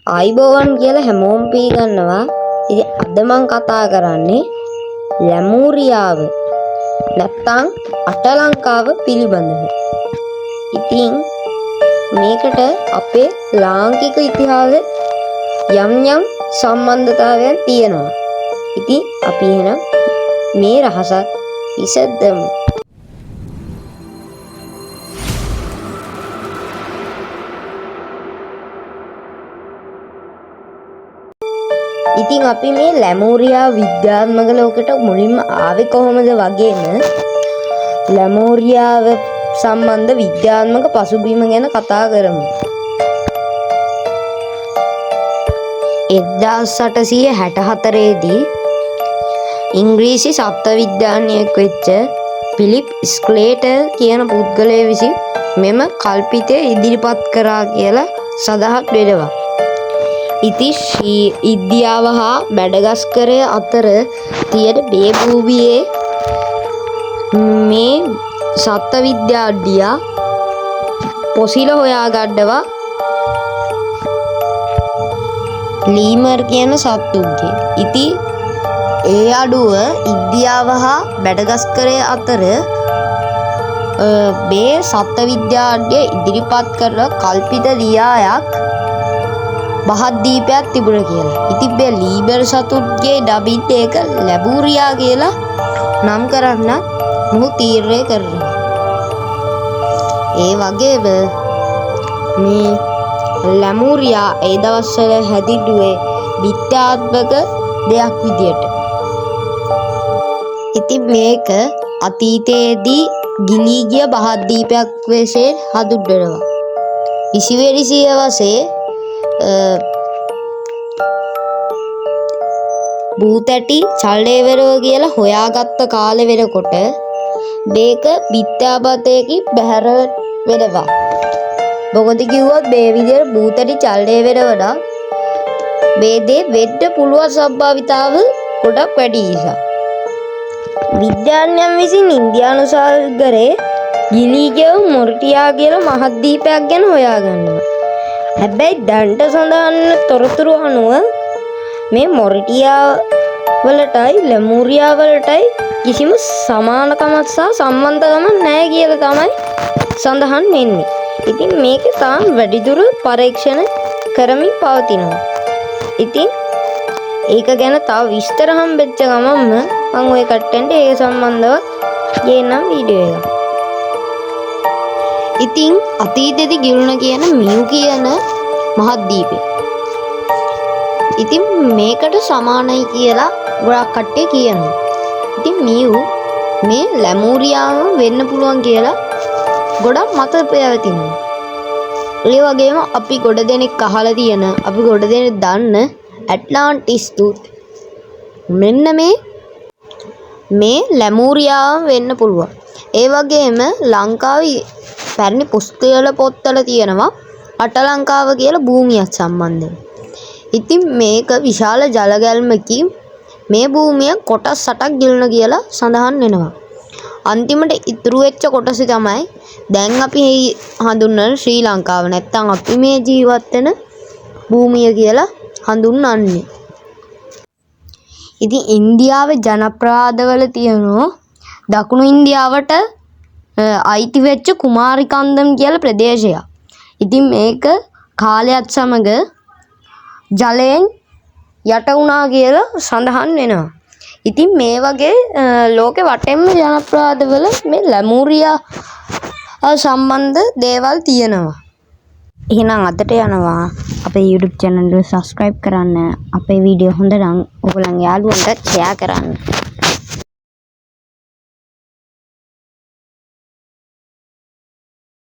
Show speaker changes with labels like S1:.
S1: ආයිබෝවන් කියලා හැමෝම පිළිගන්නවා. ඉතින් අද මම කතා කරන්නේ ලැමූරියාව නැත්නම් අටලංකාව පිළිබඳව. ඉතින් මේකට අපේ ලාංකික ඉතිහාසයේ යම් සම්බන්ධතාවයන් තියෙනවා. ඉතින් අපි එහෙනම් මේ රහසත් විසඳමු. ඉතින් අපි මේ ලැමූරියා විද්‍යාත්මක ලෝකෙට මුලින්ම ආවේ කොහොමද වගේම ලැමූරියාව සම්බන්ධ විද්‍යාත්මක පසුබිම ගැන කතා කරමු. 1864 දී ඉංග්‍රීසි සත්ත්ව විද්‍යාඥයෙක් වෙච්ච ෆිලිප් ස්ක්ලේටර් කියන පුද්ගලයා විසින් මෙම කල්පිතය ඉදිරිපත් කරා කියලා සඳහන් වෙනවා. ඉතින් ඉන්දියාව හා මැඩගස්කරය අතර තියෙන මේ භූමියේ මේ සත්ත්ව විද්‍යාඥයා පොසිල හොයාගන්නවා ලීමර් කියන සත්තුන්ගේ. ඉතින් ඒ අඩුව ඉන්දියාව හා මැඩගස්කරය අතර මේ සත්ත්ව විද්‍යාඥය ඉදිරිපත් කරන කල්පිත න්‍යායක් මහද්වීපයක් තිබුණා කියලා. ඉතින් මේ ලීමර් සතුන්ගේ නමින් ඒක ලැමූරියා කියලා නම් කරන්න මොහු තීරණය කරනවා. ඒ වගේම මේ ලැමූරියා ඒ දවස්වල හැදින්නුවේ විද්‍යාත්මක දෙයක් විදියට. ඉතින් මේක අතීතයේදී ගිලී ගිය මහද්වීපයක් වශයෙන් හඳුන්වනවා. 20 වෙනි සියවසේ භූතැටි චල්ඩේවරව කියලා හොයාගත්ත කාලෙ වෙනකොට මේක විද්‍යාපතයකින් බැහැර වෙනවා. මොකද කිව්වොත් මේ විදිහට භූතැටි චල්ඩේවරව නම් මේ දේ වෙන්න පුළුවන් සම්භාවිතාව ගොඩක් වැඩි නිසා විද්‍යාඥයන් විසින් ඉන්දියානු සාගරයේ ගිලී ගිය මොරිටියා කියලා මහද්වීපයක් ගැන හොයාගන්නවා. හැබැයි දැනට සඳහන් තොරතුරු අනුව මේ මොරිටියා වලටයි ලැමූරියා වලටයි කිසිම සමානකමක් සහ සම්බන්ධකමක් නැහැ කියලා තමයි සඳහන් වෙන්නේ. ඉතින් මේක තාම වැඩිදුර පරීක්ෂණ කරමින් පවතිනවා. ඉතින් ඒක ගැන තව විස්තර හම්බෙච්ච ගමන්ම මම ඔය කට්ටෙන්ට ඒක සම්බන්ධව ගේන්නම් වීඩියෝ එකක්. ඉතින් අතීතයේදී ගිලුණ කියන මියු කියන මහද්වීපය. ඉතින් මේකට සමානයි කියලා ගොඩක් කට්ටිය කියනවා. ඉතින් මියු මේ ලැමූරියාව වෙන්න පුළුවන් කියලා ගොඩක් මත පැවතිනවා. ඒ වගේම අපි ගොඩ දෙනෙක් අහලා තියෙන අපි ගොඩ දෙනෙක් දන්න ඇට්ලාන්ටිස් දූත මෙන්න මේ ලැමූරියාව වෙන්න පුළුවන්. ඒ වගේම ලංකාවේ පැරණි පුස්තකවල පොත්වල තියෙනවා අටලංකාව කියලා භූමියක් සම්බන්ධයෙන්. ඉතින් මේක විශාල ජල ගැල්මකින් මේ භූමිය කොටස් 8ක් ගිලුණ කියලා සඳහන් වෙනවා. අන්තිමට ඉතුරු වෙච්ච කොටස තමයි දැන් අපි හඳුන්වන ශ්‍රී ලංකාව නැත්නම් අපි මේ ජීවත් වෙන භූමිය කියලා හඳුන්වන්නේ. ඉතින් ඉන්දියාවේ ජනප්‍රවාදවල තියෙනවා දකුණු ඉන්දියාවට අයිති වෙච්ච කුමාරිකන්දම් කියලා ප්‍රදේශයක්. ඉතින් මේක කාලයත් සමග ජලයෙන් යට වුණා කියලා සඳහන් වෙනවා. ඉතින් මේ වගේ ලෝකෙ වටෙන්ම ජනප්‍රවාදවල මේ ලැමූරියා සම්බන්ධ දේවල් තියෙනවා. එහෙනම් අදට යනවා අපේ YouTube channel එක subscribe කරන්න. අපේ වීඩියෝ හොඳ නම් ඔයගොල්ලන්ගේ යාළුවන්ට share කරන්න.